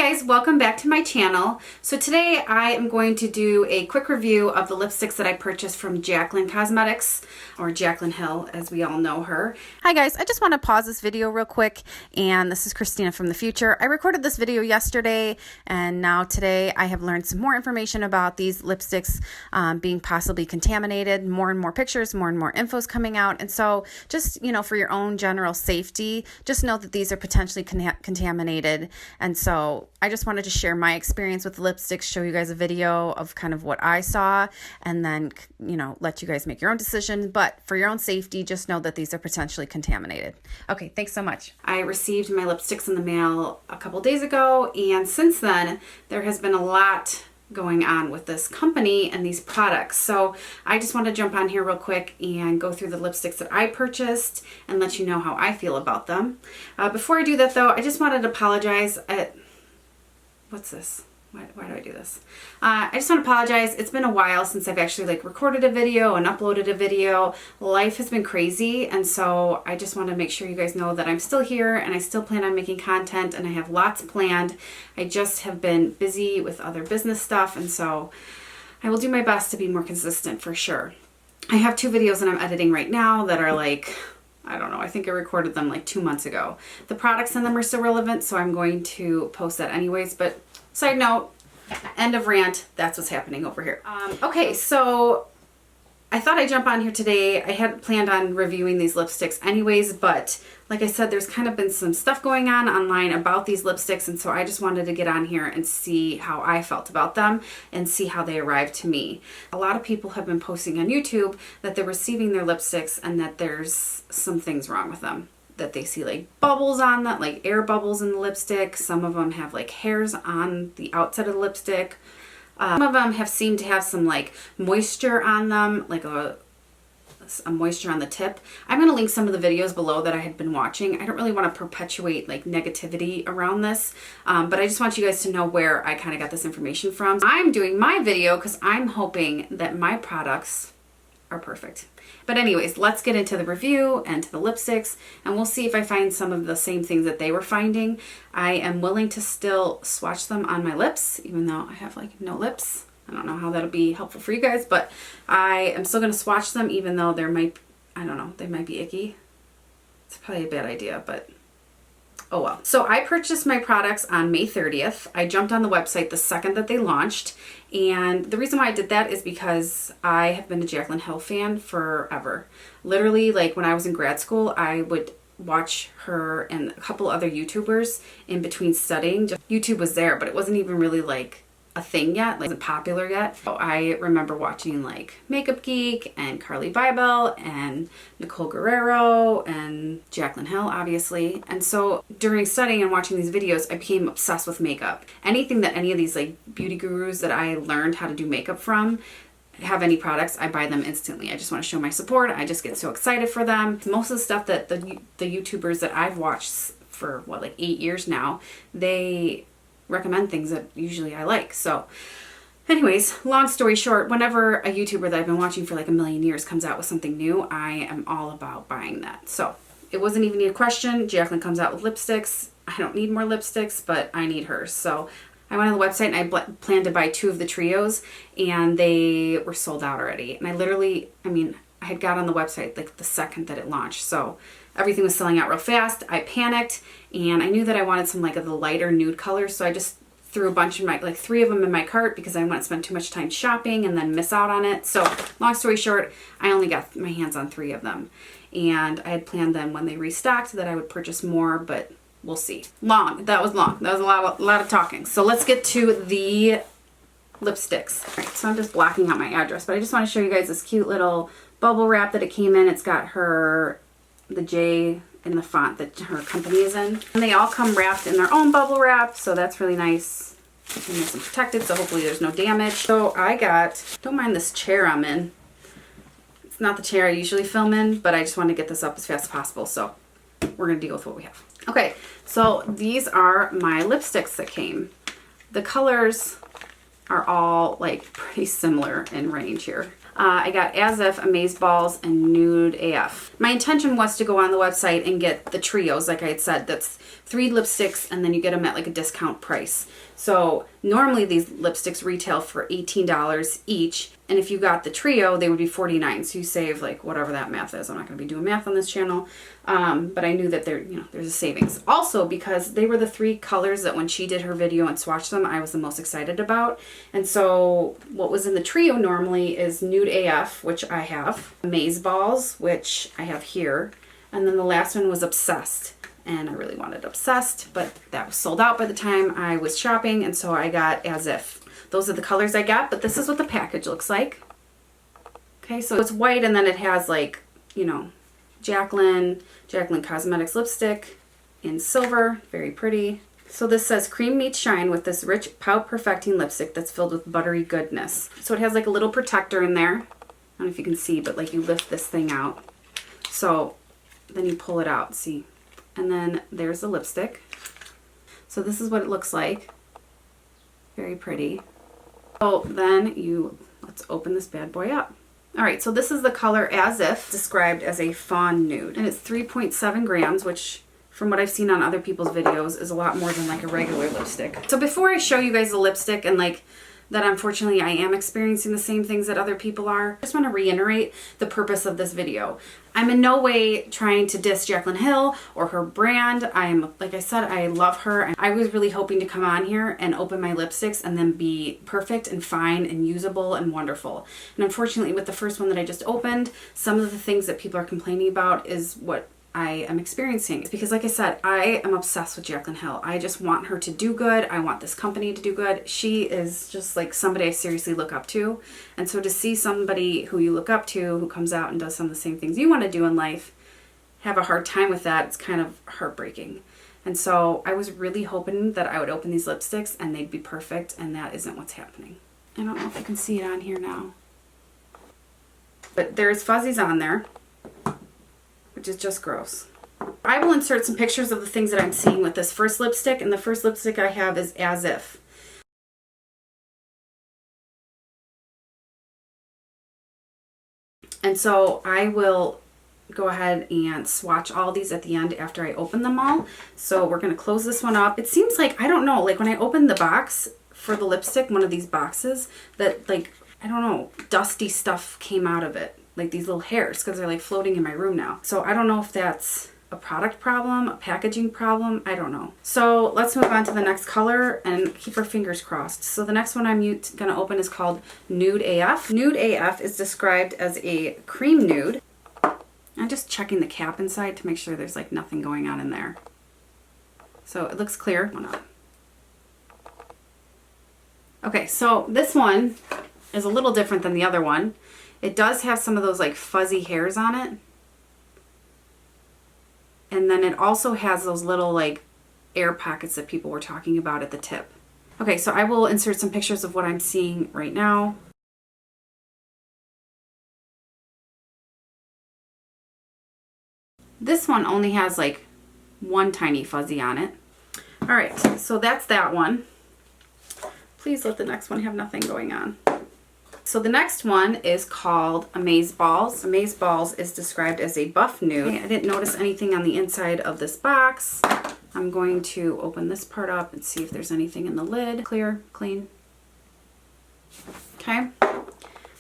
Guys, welcome back to my channel. So today I am going to do a quick review of the lipsticks that I purchased from Jaclyn Cosmetics, or Jaclyn Hill as we all know her. Hi guys, I just want to pause this video real quick, and this is Christina from the future. I recorded this video yesterday, and now today I have learned some more information about these lipsticks being possibly contaminated. More and more pictures, more and more info's coming out, and so just, you know, for your own general safety, just know that these are potentially contaminated. And so I just wanted to share my experience with the lipsticks, show you guys a video of kind of what I saw, and then, you know, let you guys make your own decision. But for your own safety, just know that these are potentially contaminated. Okay, thanks so much. I received my lipsticks in the mail a couple days ago, and since then there has been a lot going on with this company and these products. So I just want to jump on here real quick and go through the lipsticks that I purchased and let you know how I feel about them. Before I do that though, I just wanted to apologize. What's this? Why do I do this? I just want to apologize. It's been a while since I've actually recorded a video and uploaded a video. Life has been crazy, and so I just want to make sure you guys know that I'm still here and I still plan on making content, and I have lots planned. I just have been busy with other business stuff, and so I will do my best to be more consistent for sure. I have 2 videos that I'm editing right now that are I don't know, I think I recorded them 2 months ago. The products in them are still relevant, so I'm going to post that anyways, but side note, end of rant, that's what's happening over here. Okay, so I thought I'd jump on here today. I hadn't planned on reviewing these lipsticks anyways, but like I said, there's kind of been some stuff going on online about these lipsticks, and so I just wanted to get on here and see how I felt about them and see how they arrived to me. A lot of people have been posting on YouTube that they're receiving their lipsticks and that there's some things wrong with them. That they see bubbles on them, air bubbles in the lipstick. Some of them have hairs on the outside of the lipstick. Some of them have seemed to have some moisture on them, a moisture on the tip. I'm going to link some of the videos below that I had been watching. I don't really want to perpetuate negativity around this, but I just want you guys to know where I kind of got this information from. I'm doing my video because I'm hoping that my products are perfect. But anyways, let's get into the review and to the lipsticks, and we'll see if I find some of the same things that they were finding. I am willing to still swatch them on my lips, even though I have no lips. I don't know how that'll be helpful for you guys, but I am still going to swatch them even though there might, I don't know, they might be icky. It's probably a bad idea, but oh well. So I purchased my products on May 30th. I jumped on the website the second that they launched, and the reason why I did that is because I have been a Jaclyn Hill fan forever. Literally, when I was in grad school, I would watch her and a couple other YouTubers in between studying. YouTube was there, but it wasn't even really a thing yet, it wasn't popular yet. So I remember watching Makeup Geek and Carly Bybel and Nicole Guerrero and Jaclyn Hill, obviously. And so during studying and watching these videos, I became obsessed with makeup. Anything that any of these beauty gurus that I learned how to do makeup from have any products, I buy them instantly. I just want to show my support. I just get so excited for them. Most of the stuff that the YouTubers that I've watched for 8 years now, they recommend things that usually I like. So anyways, long story short, whenever a YouTuber that I've been watching for a million years comes out with something new, I am all about buying that. So it wasn't even a question. Jaclyn comes out with lipsticks. I don't need more lipsticks, but I need hers. So I went on the website and I planned to buy 2 of the trios, and they were sold out already. And I had got on the website the second that it launched, so everything was selling out real fast. I panicked, and I knew that I wanted some of the lighter nude colors, so I just threw a bunch of 3 of them in my cart because I didn't want to spend too much time shopping and then miss out on it. So long story short, I only got my hands on 3 of them, and I had planned them when they restocked that I would purchase more, but we'll see. That was long. That was a lot of talking. So let's get to the lipsticks. All right, so I'm just blocking out my address, but I just want to show you guys this cute little bubble wrap that it came in. It's got the J in the font that her company is in. And they all come wrapped in their own bubble wrap, so that's really nice. And nice and protected, so hopefully there's no damage. So don't mind this chair I'm in. It's not the chair I usually film in, but I just want to get this up as fast as possible, so we're going to deal with what we have. Okay, so these are my lipsticks that came. The colors are all pretty similar in range here. I got As If, Amaze Balls, and Nude AF. My intention was to go on the website and get the trios, like I had said. That's 3 lipsticks, and then you get them at like a discount price. So normally these lipsticks retail for $18 each, and if you got the trio, they would be $49. So you save like whatever that math is. I'm not going to be doing math on this channel, but I knew that there's a savings. Also, because they were the 3 colors that when she did her video and swatched them, I was the most excited about. And so what was in the trio normally is Nude AF, which I have, Amaze Balls, which I have here, and then the last one was Obsessed. And I really wanted Obsessed, but that was sold out by the time I was shopping, and so I got As If. Those are the colors I got, but this is what the package looks like. Okay, so it's white, and then it has like, you know, Jaclyn Cosmetics lipstick in silver, very pretty. So this says cream meets shine with this rich pout perfecting lipstick that's filled with buttery goodness. So it has like a little protector in there. I don't know if you can see, but like you lift this thing out. So then you pull it out, see? And then there's the lipstick. So this is what it looks like. Very pretty. So then let's open this bad boy up. All right, so this is the color As If, described as a fawn nude. And it's 3.7 grams, which from what I've seen on other people's videos is a lot more than like a regular lipstick. So before I show you guys the lipstick and like that unfortunately I am experiencing the same things that other people are, I just want to reiterate the purpose of this video. I'm in no way trying to diss Jaclyn Hill or her brand. Like I said, I love her. I was really hoping to come on here and open my lipsticks and then be perfect and fine and usable and wonderful. And unfortunately with the first one that I just opened, some of the things that people are complaining about is what I am experiencing. It's because, like I said, I am obsessed with Jaclyn Hill. I just want her to do good. I want this company to do good. She is just like somebody I seriously look up to. And so to see somebody who you look up to who comes out and does some of the same things you want to do in life have a hard time with that, it's kind of heartbreaking. And so I was really hoping that I would open these lipsticks and they'd be perfect, and that isn't what's happening. I don't know if you can see it on here now, but there's fuzzies on there, which is just gross. I will insert some pictures of the things that I'm seeing with this first lipstick, and the first lipstick I have is As If. And so I will go ahead and swatch all these at the end after I open them all. So we're going to close this one up. It seems like, I don't know, like when I opened the box for the lipstick, one of these boxes, that like, I don't know, dusty stuff came out of it. Like these little hairs, because they're like floating in my room now. So I don't know if that's a product problem, a packaging problem, I don't know. So let's move on to the next color and keep our fingers crossed. So the next one I'm gonna open is called Nude AF. Nude AF is described as a cream nude. I'm just checking the cap inside to make sure there's like nothing going on in there. So it looks clear. Okay, so this one is a little different than the other one. It does have some of those like fuzzy hairs on it. And then it also has those little like air pockets that people were talking about at the tip. Okay, so I will insert some pictures of what I'm seeing right now. This one only has like one tiny fuzzy on it. All right, so that's that one. Please let the next one have nothing going on. So the next one is called Amaze Balls. Amaze Balls is described as a buff nude. Okay, I didn't notice anything on the inside of this box. I'm going to open this part up and see if there's anything in the lid. Clear, clean. Okay. All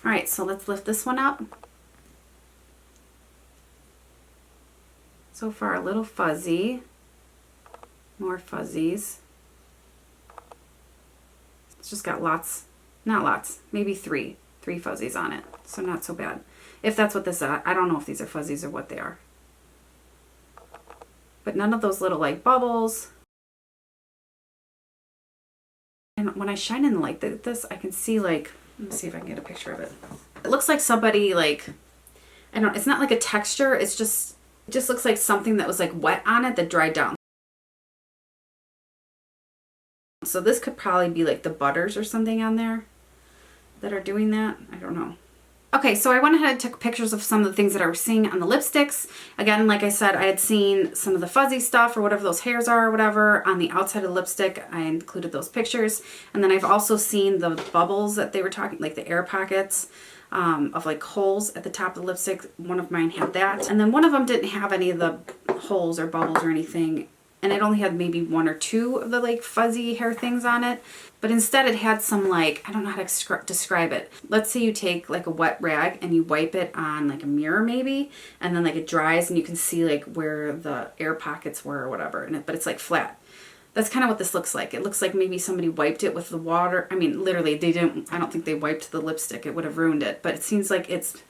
right, so let's lift this one up. So far a little fuzzy. More fuzzies. It's just got lots. Not lots, maybe three fuzzies on it, so not so bad. If that's what this is, I don't know if these are fuzzies or what they are. But none of those little like bubbles. And when I shine in the light like this, I can see like, let me see if I can get a picture of it. It looks like somebody like, I don't, it's not like a texture, it just looks like something that was like wet on it that dried down. So this could probably be like the butters or something on there that are doing that. I don't know. Okay, so I went ahead and took pictures of some of the things that I was seeing on the lipsticks. Again, like I said, I had seen some of the fuzzy stuff or whatever those hairs are or whatever on the outside of the lipstick. I included those pictures. And then I've also seen the bubbles that they were talking, like the air pockets. of like holes at the top of the lipstick. One of mine had that. And then one of them didn't have any of the holes or bubbles or anything. And it only had maybe 1 or 2 of the like fuzzy hair things on it. But instead it had some like, I don't know how to describe it. Let's say you take like a wet rag and you wipe it on like a mirror maybe. And then like it dries and you can see like where the air pockets were or whatever. But it's like flat. That's kind of what this looks like. It looks like maybe somebody wiped it with the water. I mean, literally they didn't, I don't think they wiped the lipstick. It would have ruined it. But it seems like it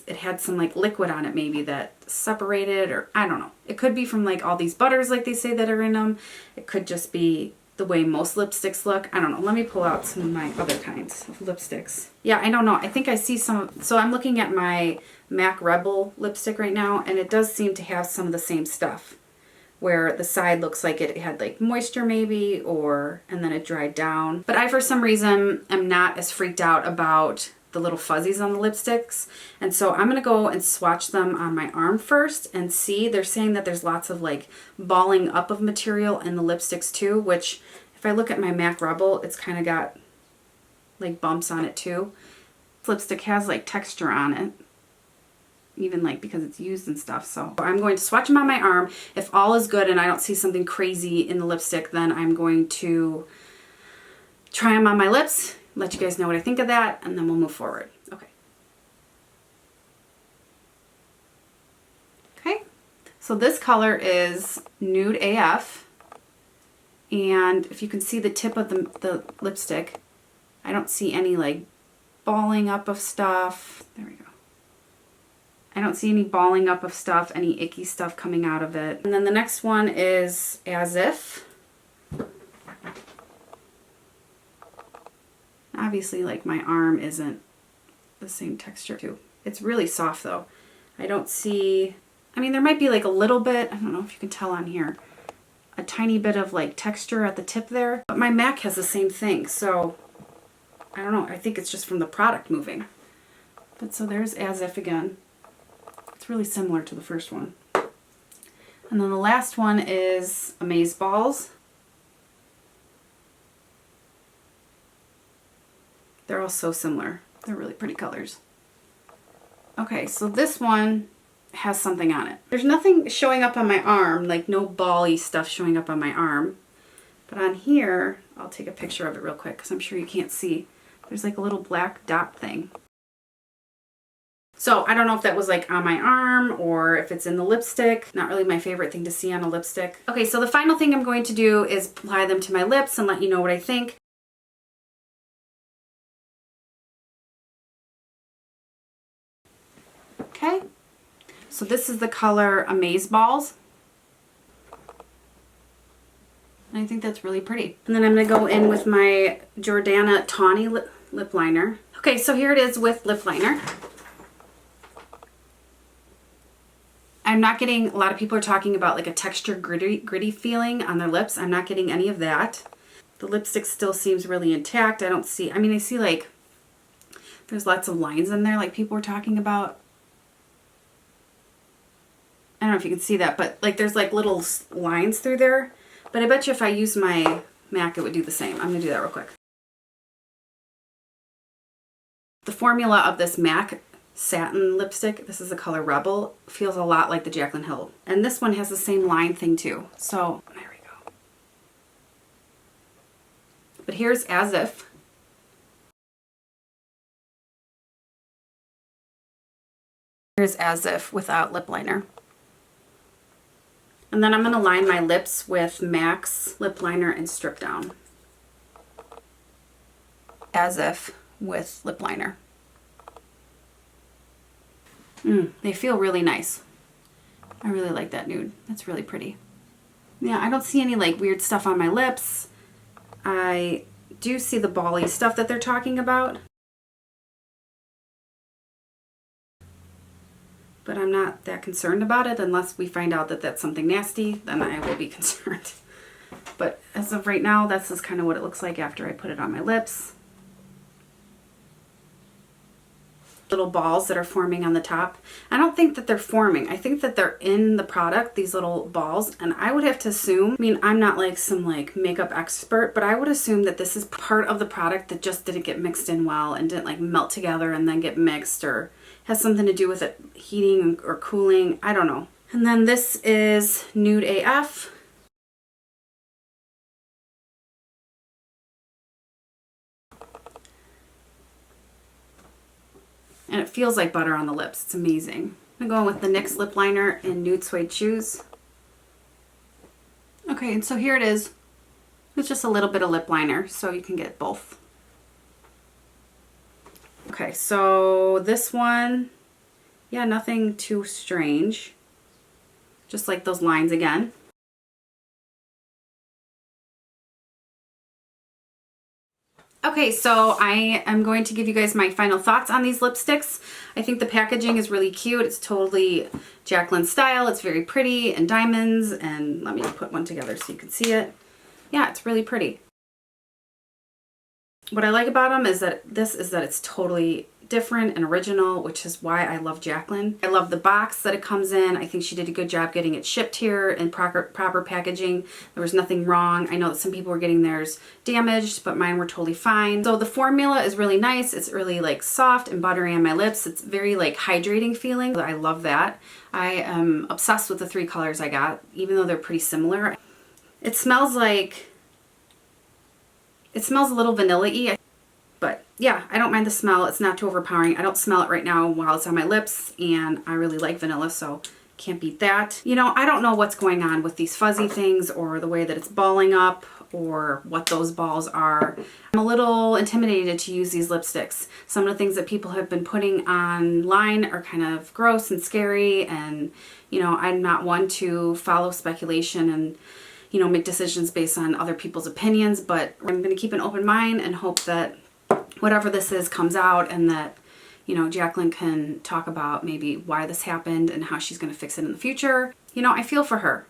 had some like liquid on it maybe that separated, or I don't know. It could be from like all these butters like they say that are in them. It could just be the way most lipsticks look. I don't know. Let me pull out some of my other kinds of lipsticks. Yeah, I don't know. I think I see some. So I'm looking at my MAC Rebel lipstick right now, and it does seem to have some of the same stuff, where the side looks like it had like moisture maybe, and then it dried down. But I, for some reason, am not as freaked out about the little fuzzies on the lipsticks. And so I'm gonna go and swatch them on my arm first and see. They're saying that there's lots of like balling up of material in the lipsticks too, which if I look at my MAC Rebel, it's kind of got like bumps on it too. This lipstick has like texture on it, even like because it's used and stuff. So I'm going to swatch them on my arm. If all is good and I don't see something crazy in the lipstick, then I'm going to try them on my lips, let you guys know what I think of that, and then we'll move forward. Okay. Okay, so this color is Nude AF, and if you can see the tip of the lipstick, I don't see any like balling up of stuff. There we go. I don't see any balling up of stuff, any icky stuff coming out of it. And then the next one is As If. Obviously, like, my arm isn't the same texture too. It's really soft though. I don't see, I mean, there might be like a little bit, I don't know if you can tell on here, a tiny bit of like texture at the tip there. But my MAC has the same thing, so I don't know. I think it's just from the product moving. But so there's As If again. It's really similar to the first one. And then the last one is Amaze Balls. They're all so similar. They're really pretty colors. Okay, so this one has something on it. There's nothing showing up on my arm, like no bally stuff showing up on my arm. But on here, I'll take a picture of it real quick because I'm sure you can't see. There's like a little black dot thing. So I don't know if that was like on my arm or if it's in the lipstick. Not really my favorite thing to see on a lipstick. Okay, so the final thing I'm going to do is apply them to my lips and let you know what I think. Okay, so this is the color Amaze Balls. And I think that's really pretty. And then I'm going to go in with my Jordana Tawny lip liner. Okay, so here it is with lip liner. I'm not getting, a lot of people are talking about like a texture gritty feeling on their lips. I'm not getting any of that. The lipstick still seems really intact. I don't see, I mean, I see like, there's lots of lines in there like people were talking about. I don't know if you can see that, but like there's like little lines through there. But I bet you if I use my MAC, it would do the same. I'm going to do that real quick. The formula of this MAC satin lipstick, this is the color Rebel, feels a lot like the Jaclyn Hill. And this one has the same line thing too. So there we go. But here's As If. Here's As If without lip liner. And then I'm going to line my lips with MAC's lip liner and Stripdown. As If with lip liner. They feel really nice. I really like that nude. That's really pretty. Yeah, I don't see any like weird stuff on my lips. I do see the bally stuff that they're talking about. But I'm not that concerned about it unless we find out that that's something nasty, then I will be concerned. But as of right now, this is kind of what it looks like after I put it on my lips. little balls that are forming on the top. I don't think that they're forming. I think that they're in the product, these little balls, and I would have to assume, I mean, I'm not like some like makeup expert, but I would assume that this is part of the product that just didn't get mixed in well and didn't like melt together and then get mixed, or has something to do with it heating or cooling. I don't know. And then this is Nude AF. And it feels like butter on the lips. It's amazing. I'm going with the NYX lip liner in Nude Suede Shoes. Okay, and so here it is. It's just a little bit of lip liner, so you can get both. Okay, so this one, yeah, nothing too strange. Just like those lines again. Okay, so I am going to give you guys my final thoughts on these lipsticks. I think the packaging is really cute. It's totally Jaclyn style. It's very pretty and diamonds, and let me put one together so you can see it. Yeah, it's really pretty. What I like about them is that it's totally different and original, which is why I love Jaclyn. I love the box that it comes in. I think she did a good job getting it shipped here in proper packaging. There was nothing wrong. I know that some people were getting theirs damaged, but mine were totally fine. So the formula is really nice. It's really like soft and buttery on my lips. It's very like hydrating feeling. I love that. I am obsessed with the 3 colors I got, even though they're pretty similar. It smells a little vanilla-y. But yeah, I don't mind the smell. It's not too overpowering. I don't smell it right now while it's on my lips, and I really like vanilla, so can't beat that. You know, I don't know what's going on with these fuzzy things or the way that it's balling up or what those balls are. I'm a little intimidated to use these lipsticks. Some of the things that people have been putting online are kind of gross and scary, and you know, I'm not one to follow speculation and you know, make decisions based on other people's opinions, but I'm going to keep an open mind and hope that whatever this is comes out, and that, you know, Jaclyn can talk about maybe why this happened and how she's going to fix it in the future. You know, I feel for her.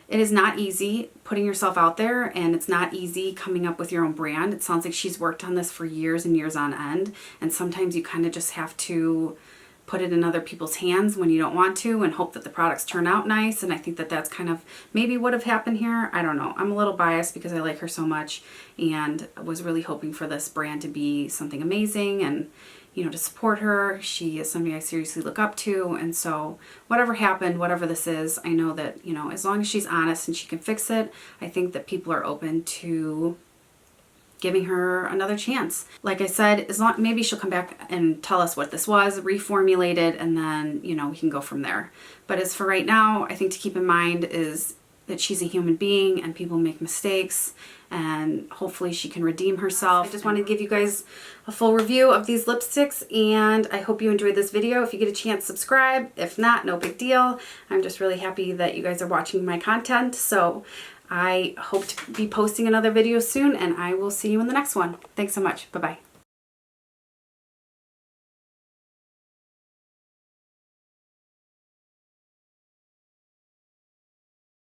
It is not easy putting yourself out there, and it's not easy coming up with your own brand. It sounds like she's worked on this for years and years on end, and sometimes you kind of just have to put it in other people's hands when you don't want to and hope that the products turn out nice. And I think that that's kind of maybe what have happened here. I don't know. I'm a little biased because I like her so much and was really hoping for this brand to be something amazing and, you know, to support her. She is somebody I seriously look up to. And so whatever happened, whatever this is, I know that, you know, as long as she's honest and she can fix it, I think that people are open to giving her another chance. Like I said, maybe she'll come back and tell us what this was, reformulate it, and then, you know, we can go from there. But as for right now, I think to keep in mind is that she's a human being and people make mistakes, and hopefully she can redeem herself. I just wanted to give you guys a full review of these lipsticks, and I hope you enjoyed this video. If you get a chance, subscribe. If not, no big deal. I'm just really happy that you guys are watching my content. So I hope to be posting another video soon, and I will see you in the next one. Thanks so much. Bye-bye.